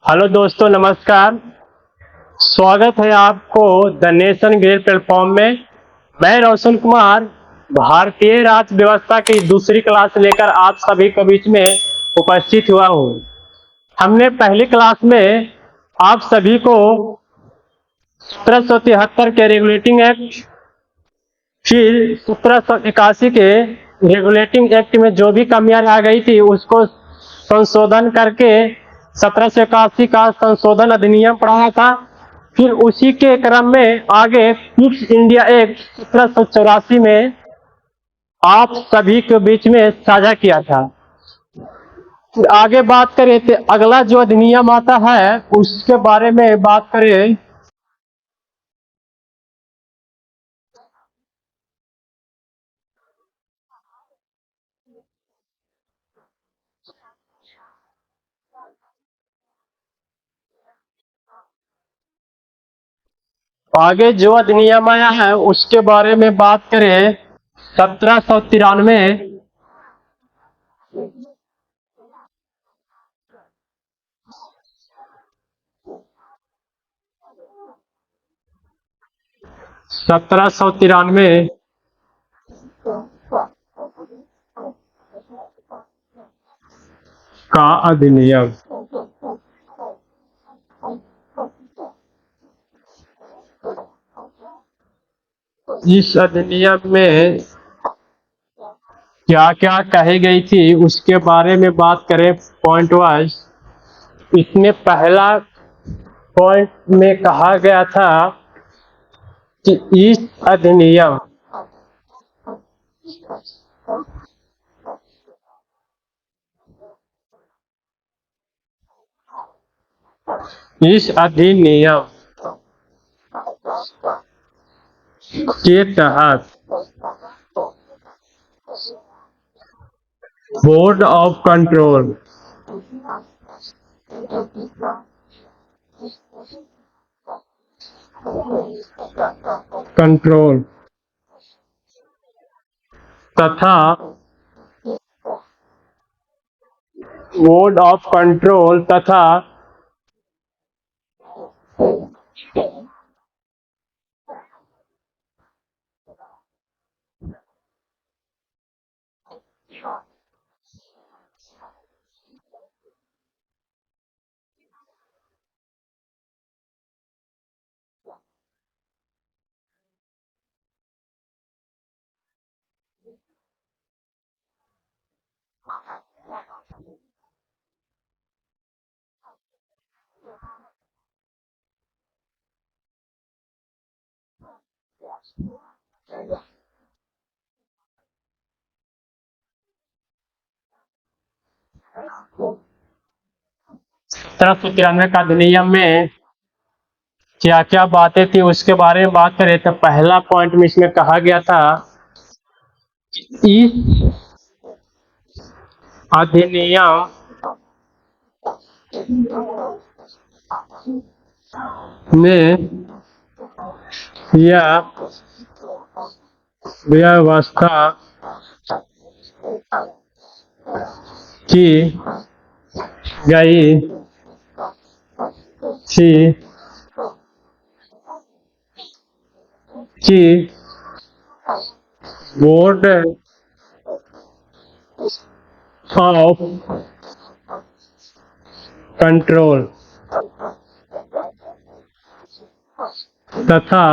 Hello दोस्तों, नमस्कार। स्वागत है आपको द नेशन ग्रेड प्लेटफॉर्म में। मैं रोशन कुमार भारतीय राज्य व्यवस्था की दूसरी क्लास लेकर आप सभी के बीच में उपस्थित हुआ हूँ। हमने पहली क्लास में आप सभी को 1773 के रेगुलेटिंग एक्ट, फिर 1781 के रेगुलेटिंग एक्ट में जो भी कमियां आ गई थी उसको संशोधन करके 1781 का संशोधन अधिनियम पढ़ाया था। फिर उसी के क्रम में आगे क्विट इंडिया एक्ट 1784 में आप सभी के बीच में साझा किया था। फिर आगे बात करें तो अगला जो अधिनियम आता है उसके बारे में बात करें। आगे जो अधिनियम आया है उसके बारे में बात करें। 1793 1793 का अधिनियम। इस अधिनियम में क्या क्या कही गई थी उसके बारे में बात करें पॉइंट वाइज। इसमें पहला पॉइंट में कहा गया था कि इस अधिनियम के तहत बोर्ड ऑफ कंट्रोल तथा बोर्ड ऑफ कंट्रोल तथा तरह 93 का अधिनियम में क्या क्या बातें थी उसके बारे में बात करें तो पहला पॉइंट में इसमें कहा गया था इस अधिनियम में यह व्यवस्था की गई थी कि बोर्ड ऑफ कंट्रोल तथा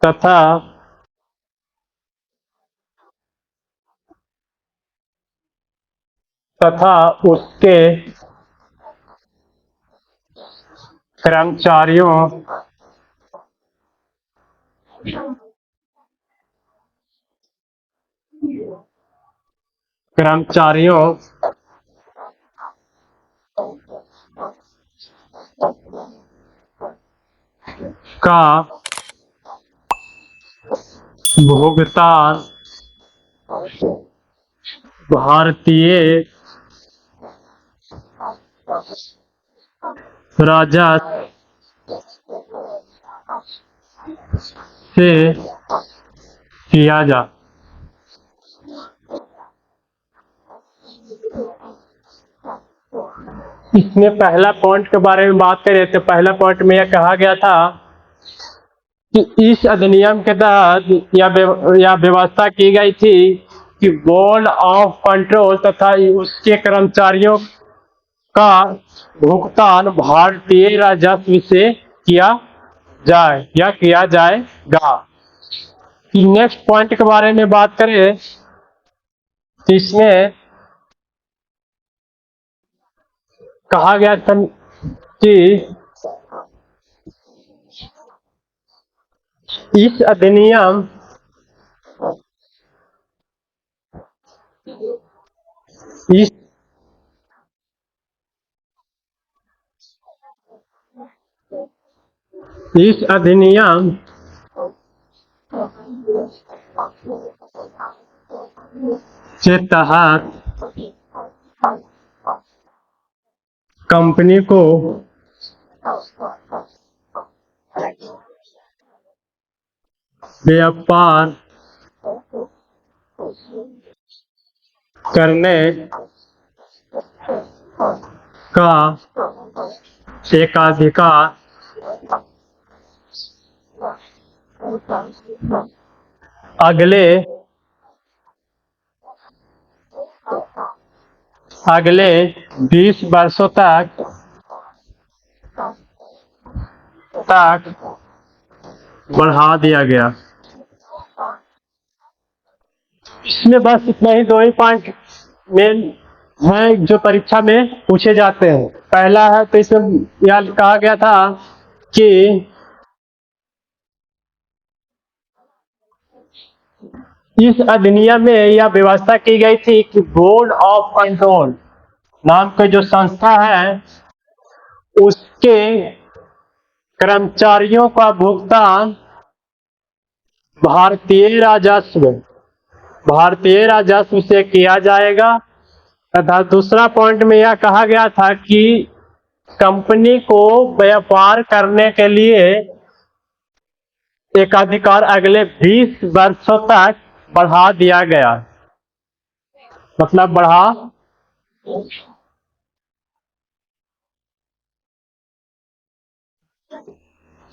तथा तथा उसके कर्मचारियों कर्मचारियों का भुगतान भारतीय राजस्व से किया जा इसमें पहला पॉइंट के बारे में बात करें तो पहला पॉइंट में यह कहा गया था कि इस अधिनियम के तहत यह व्यवस्था की गई थी कि बोर्ड ऑफ कंट्रोल तथा उसके कर्मचारियों का भुगतान भारतीय राजस्व से किया जाए या किया जाएगा। नेक्स्ट पॉइंट के बारे में बात करें तो इसमें कहा गया था कि इस अधिनियम इस इस अधिनियम के तहत कंपनी को व्यापार करने का एकाधिकार अगले अगले 20 वर्षों तक बढ़ा दिया गया। इसमें बस इतना ही, दो ही पॉइंट मेन है जो परीक्षा में पूछे जाते हैं। पहला है तो इसमें यह कहा गया था कि इस अधिनियम में यह व्यवस्था की गई थी कि बोर्ड ऑफ कंट्रोल नाम की जो संस्था है उसके कर्मचारियों का भुगतान भारतीय राजस्व भारतीय राजस्व से किया जाएगा। तथा दूसरा पॉइंट में यह कहा गया था कि कंपनी को व्यापार करने के लिए एकाधिकार अगले 20 वर्षों तक बढ़ा दिया गया। मतलब बढ़ा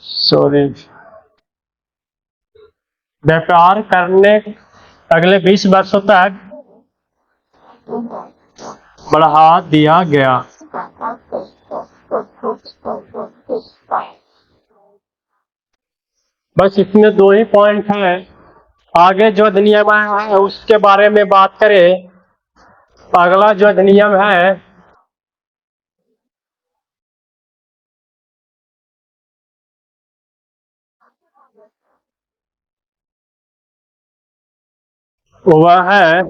सॉरी व्यापार करने अगले 20 वर्षों तक बढ़ा दिया गया। बस इसमें दो ही पॉइंट हैं। आगे जो अधिनियम है उसके बारे में बात करें। अगला जो अधिनियम है वह है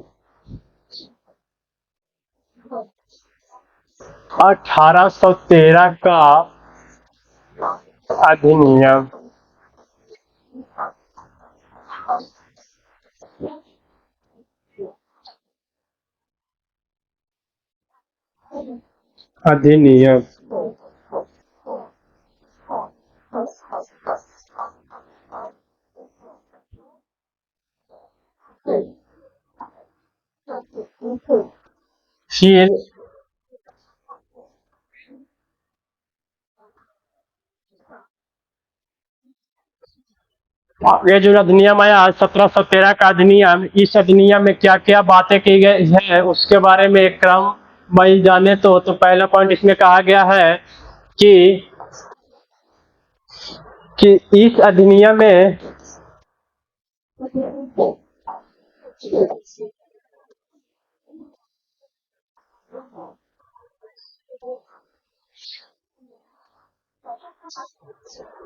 1813 का अधिनियम। अधिनियम फिर ये जो अधिनियम आया 1713 का अधिनियम, इस अधिनियम में क्या क्या बातें की गई है उसके बारे में एक क्रम वही जाने तो पहला पॉइंट इसमें कहा गया है कि इस अधिनियम में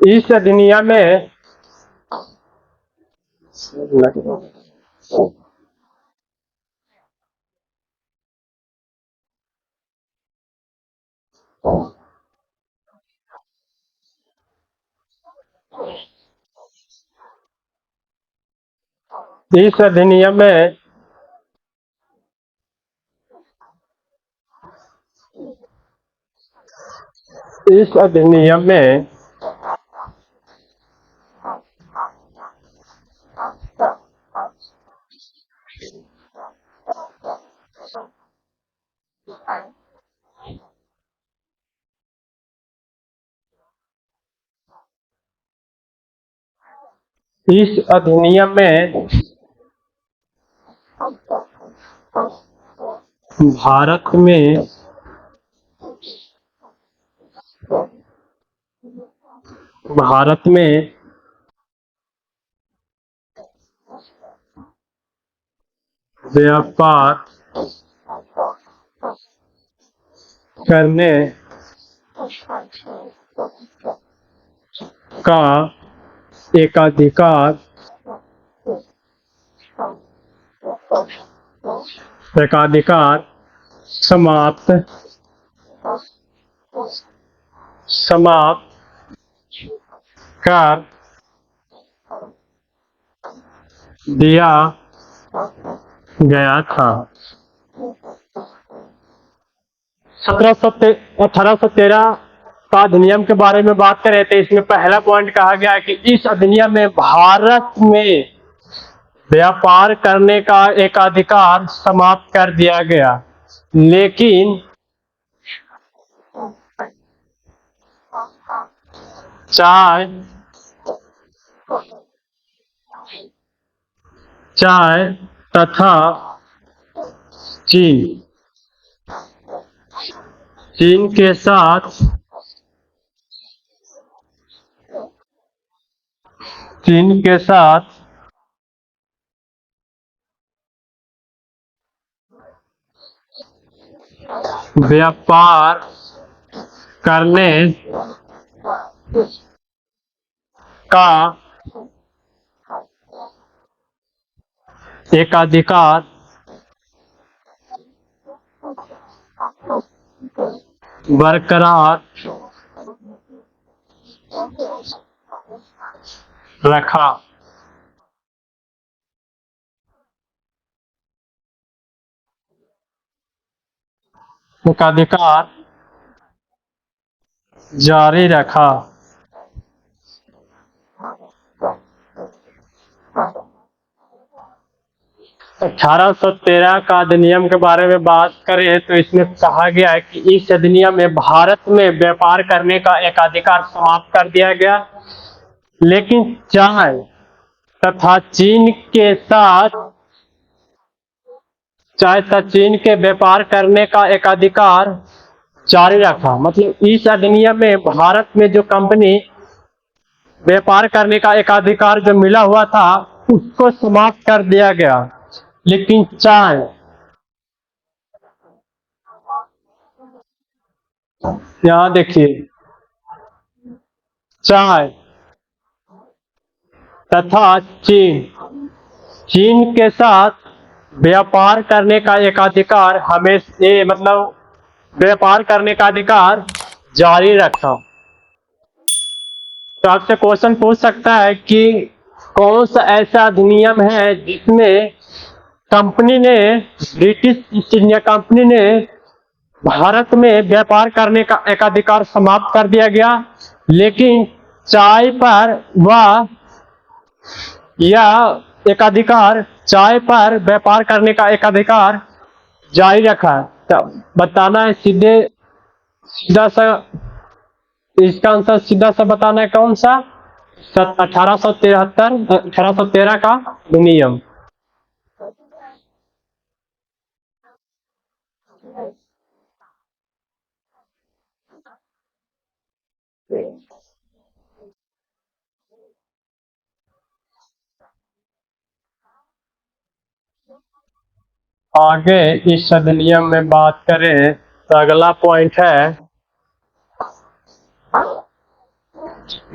इस अधिनियम में इस अधिनियम में इस अधिनियम में इस अधिनियम में भारत में भारत में व्यापार करने का एकाधिकार एकाधिकार समाप्त समाप्त कर दिया गया था। 1813 का अधिनियम के बारे में बात करें तो इसमें पहला पॉइंट कहा गया है कि इस अधिनियम में भारत में व्यापार करने का एकाधिकार समाप्त कर दिया गया, लेकिन चाय चाय तथा चीन चीन के साथ चीन के साथ व्यापार करने का एकाधिकार बरकरार रखा। एकाधिकार जारी रखा। 1813 का अधिनियम के बारे में बात करें तो इसमें कहा गया है कि इस अधिनियम में भारत में व्यापार करने का एकाधिकार समाप्त कर दिया गया, लेकिन तथा चीन के साथ चाय तथा चीन के व्यापार करने का एकाधिकार जारी रखा। मतलब इस अधिनियम में भारत में जो कंपनी व्यापार करने का एकाधिकार जो मिला हुआ था उसको समाप्त कर दिया गया, लेकिन चाय यहाँ देखिए चाय तथा चीन चीन के साथ व्यापार करने का एकाधिकार हमेशा मतलब व्यापार करने का अधिकार जारी रखा। तो आपसे क्वेश्चन पूछ सकता है कि कौन सा ऐसा अधिनियम है जिसमें कंपनी ने ब्रिटिश ईस्ट इंडिया कंपनी ने भारत में व्यापार करने का एकाधिकार समाप्त कर दिया गया, लेकिन चाय पर वह या एकाधिकार चाय पर व्यापार करने का एकाधिकार जारी रखा। तो बताना है सीधा सा इसका आंसर सीधा सा बताना है कौन सा 1813 का अधिनियम। आगे इस अधिनियम में बात करें तो अगला पॉइंट है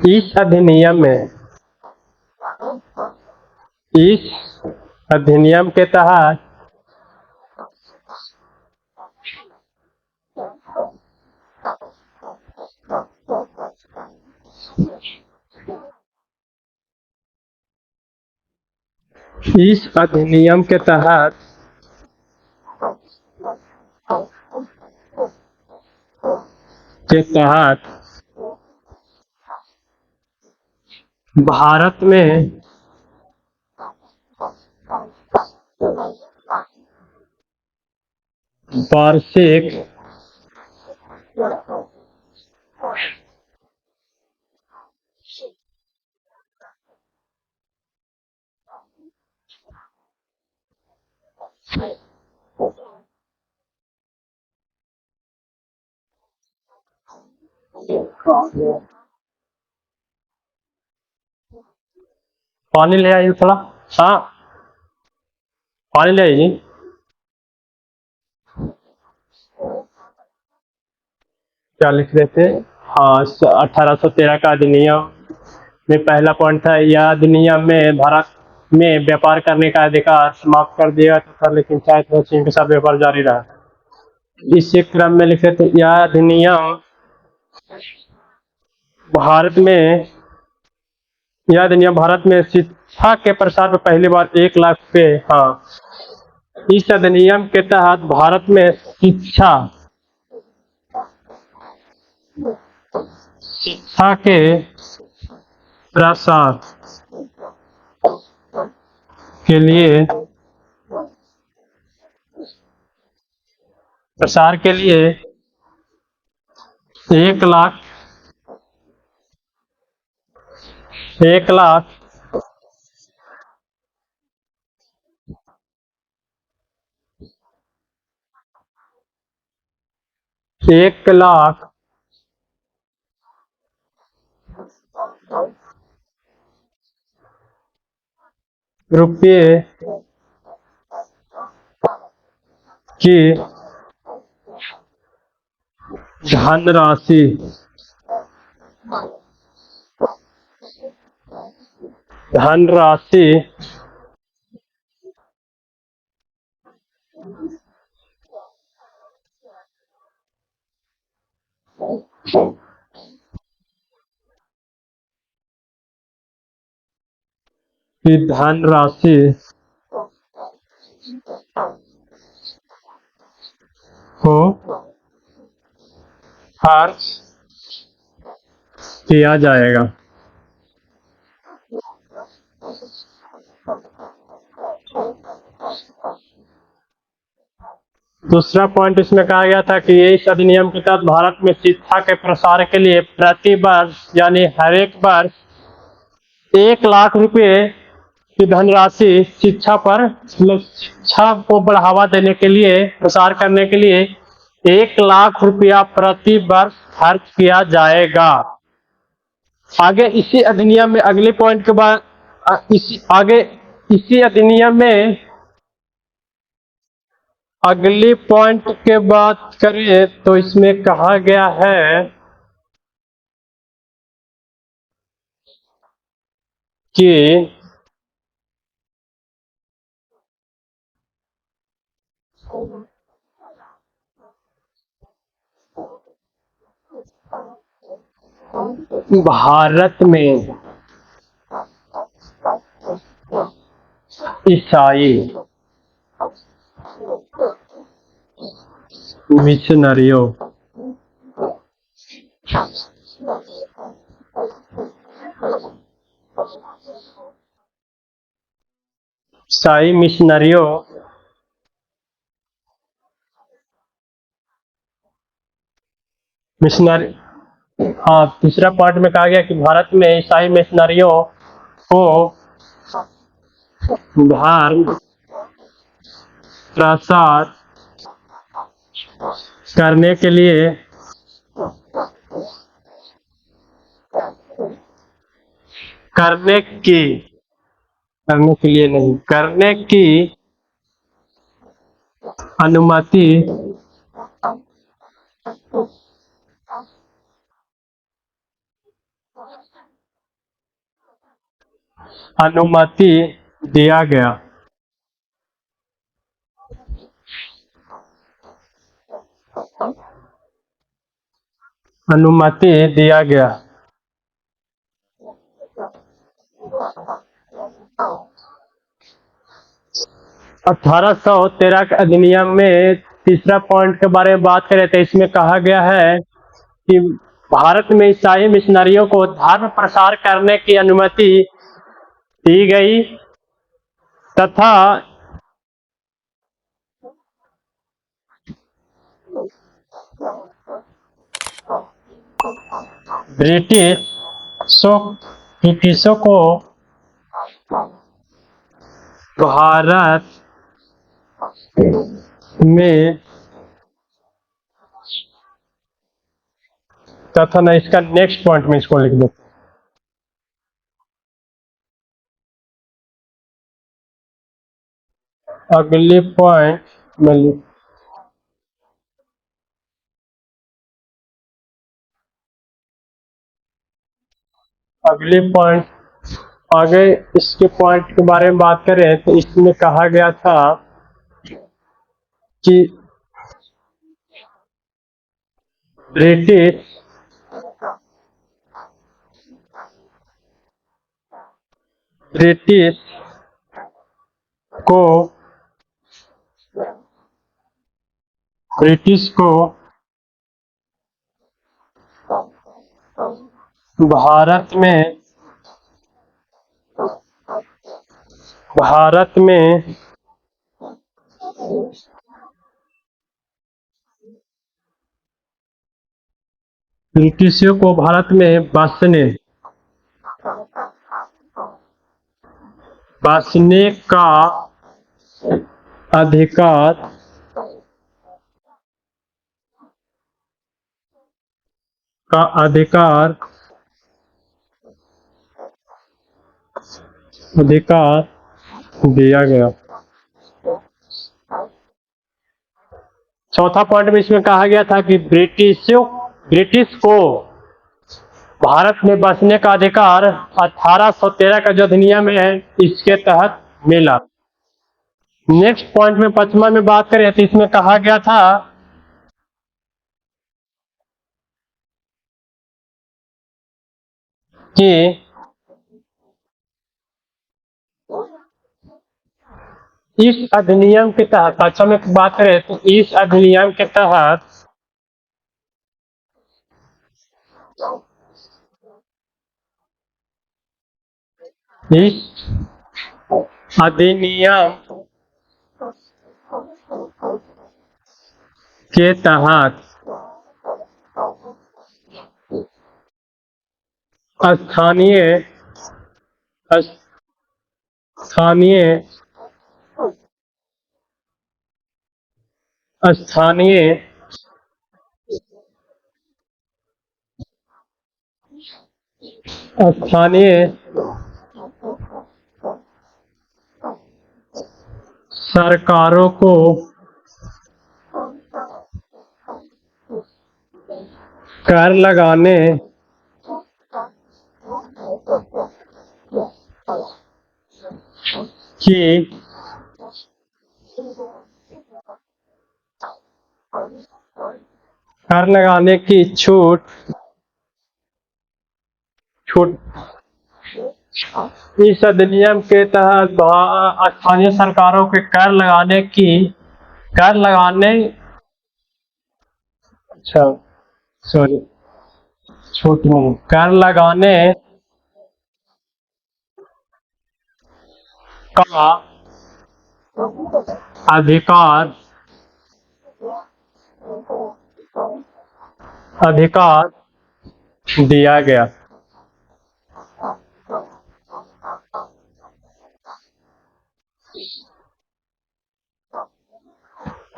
इस अधिनियम में इस अधिनियम के तहत इस अधिनियम के तहत भारत में वार्षिक पानी ले आइए थोड़ा। हाँ, पानी ले आइए। क्या लिख रहे थे? हाँ, 1813 का अधिनियम में पहला पॉइंट था, यह अधिनियम में भारत में व्यापार करने का अधिकार समाप्त कर दिया था, लेकिन शायद वो चीन के साथ व्यापार जारी रहा। इसी क्रम में लिखे थे, यह अधिनियम भारत में यह अधिनियम भारत में शिक्षा के प्रसार में पहली बार 1 लाख पे, हाँ, इस अधिनियम के तहत भारत में शिक्षा के प्रसार के लिए 1 लाख 1 लाख 1 लाख रुपये की धनराशि धनराशि की धनराशि को खर्च किया जाएगा। दूसरा पॉइंट इसमें कहा गया था कि इस अधिनियम के तहत भारत में शिक्षा के प्रसार के लिए प्रति वर्ष यानी हर एक वर्ष 1 लाख रुपए की धनराशि शिक्षा पर, मतलब शिक्षा को बढ़ावा देने के लिए, प्रसार करने के लिए 1 लाख रुपया प्रति वर्ष खर्च किया जाएगा। आगे इसी अधिनियम में अगले पॉइंट के बाद इसी अधिनियम में अगली पॉइंट के बात करें तो इसमें कहा गया है कि भारत में ईसाई मिशनरियों ईसाई मिशनरियों मिशनरी हाँ, तीसरा पार्ट में कहा गया कि भारत में ईसाई मिशनरियों को धर्म प्रसार करने के लिए करने के लिए नहीं, करने की अनुमति दिया गया। अनुमति दिया गया। 1813 के अधिनियम में तीसरा पॉइंट के बारे में बात करें तो इसमें कहा गया है कि भारत में ईसाई मिशनरियों को धर्म प्रसार करने की अनुमति दी गई तथा ब्रिटिशों को भारत में तथा ना इसका नेक्स्ट पॉइंट में इसको लिख दो। अगले पॉइंट में अगले पॉइंट आगे इसके पॉइंट के बारे में बात करें तो इसमें कहा गया था कि ब्रिटिश ब्रिटिश को ब्रिटिश को भारत में ब्रिटिशों को भारत में बसने अधिकार का अधिकार दिया गया। चौथा पॉइंट में इसमें कहा गया था कि ब्रिटिश को भारत में बसने का अधिकार 1813 का जो अधिनियम है इसके तहत मिला। नेक्स्ट पॉइंट में पचमा में बात करें तो इसमें कहा गया था कि इस अधिनियम के तहत, पचमा में बात करें तो इस अधिनियम के तहत इस अधिनियम के तहत स्थानीय स्थानीय स्थानीय स्थानीय सरकारों को कर लगाने की छूट इस अधिनियम के तहत स्थानीय सरकारों के कर लगाने अच्छा सॉरी छूट नहीं, कर लगाने का अधिकार दिया गया।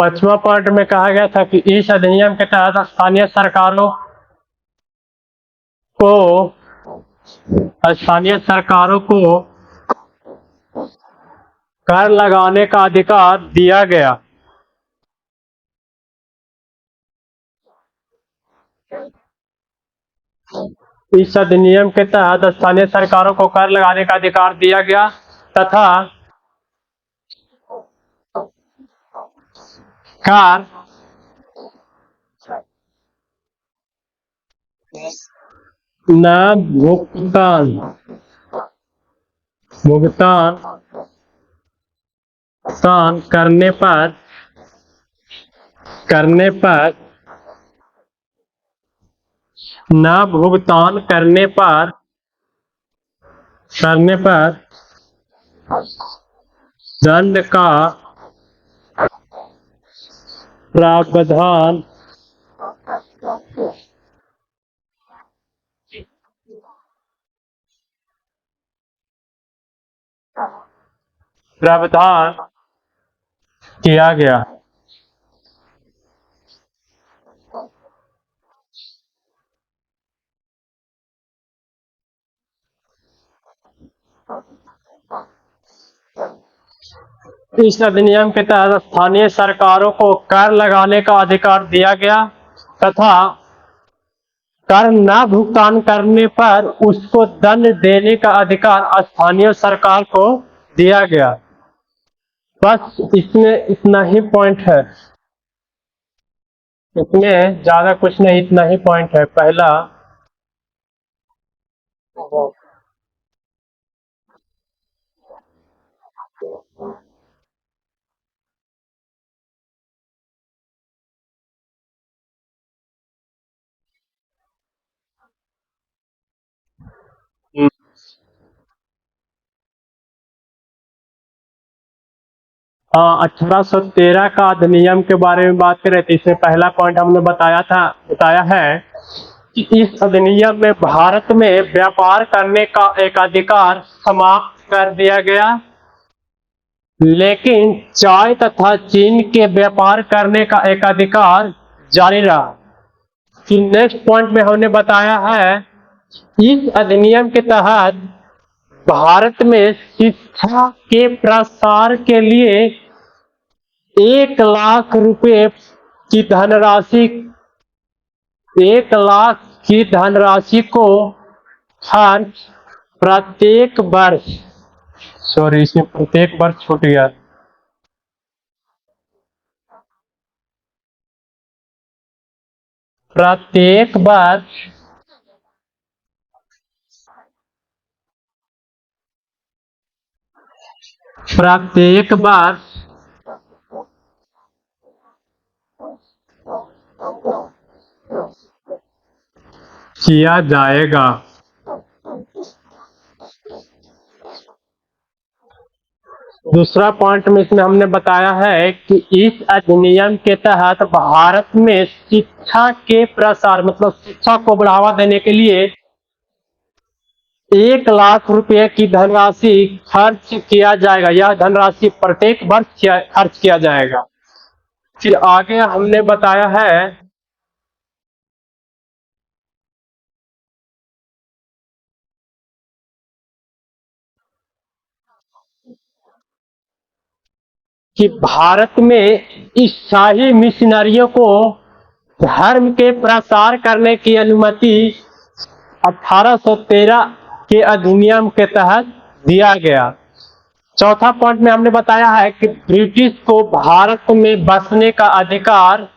पचवा पॉइंट में कहा गया था कि इस अधिनियम के तहत स्थानीय सरकारों को कर लगाने का अधिकार दिया गया। इस अधिनियम के तहत स्थानीय सरकारों को कर लगाने का अधिकार दिया गया तथा कर न भुगतान करने पर न भुगतान करने पर दंड का प्रावधान किया गया। इस अधिनियम के तहत स्थानीय सरकारों को कर लगाने का अधिकार दिया गया तथा कर न भुगतान करने पर उसको दंड देने का अधिकार स्थानीय सरकार को दिया गया। बस इसमें इतना ही पॉइंट है, इसमें ज्यादा कुछ नहीं, इतना ही पॉइंट है। पहला हम्म। 1813 का अधिनियम के बारे में बात करें तो इसमें पहला पॉइंट हमने बताया है कि इस अधिनियम में भारत में व्यापार करने का एक अधिकार समाप्त कर दिया गया, लेकिन चाय तथा चीन के व्यापार करने का एक अधिकार जारी रहा। फिर नेक्स्ट पॉइंट में हमने बताया है इस अधिनियम के तहत भारत में शिक्षा के प्रसार के लिए 1,00,000 रुपए की धनराशि 1,00,000 की धनराशि को खर्च प्रत्येक वर्ष, सॉरी इसमें प्रत्येक वर्ष छूट गया, प्रत्येक वर्ष किया जाएगा। दूसरा पॉइंट में इसमें हमने बताया है कि इस अधिनियम के तहत भारत में शिक्षा के प्रसार मतलब शिक्षा को बढ़ावा देने के लिए 1,00,000 रुपए की धनराशि खर्च किया जाएगा। यह धनराशि प्रत्येक वर्ष खर्च किया जाएगा। फिर आगे हमने बताया है कि भारत में ईसाई मिशनरियों को धर्म के प्रसार करने की अनुमति 1813 के अधिनियम के तहत दिया गया। चौथा पॉइंट में हमने बताया है कि ब्रिटिश को भारत में बसने का अधिकार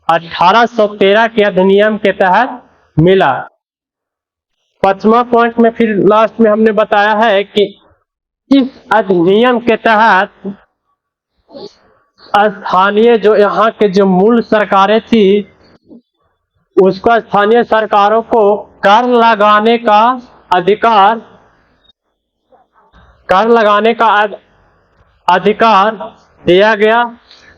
1813 के अधिनियम के तहत मिला। पांचवा पॉइंट में फिर लास्ट में हमने बताया है कि इस अधिनियम के तहत स्थानीय जो यहाँ के जो मूल सरकारें थी उसको स्थानीय सरकारों को कर लगाने का अधिकार दिया गया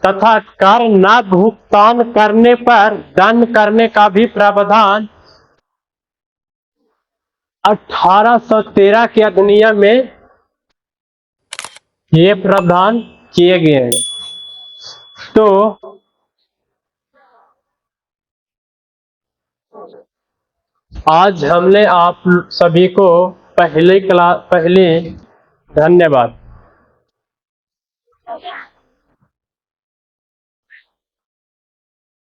तथा कर न भुगतान करने पर दंड करने का भी प्रावधान 1813 के अधिनियम में ये प्रावधान किए गए हैं। तो आज हमने आप सभी को पहले धन्यवाद।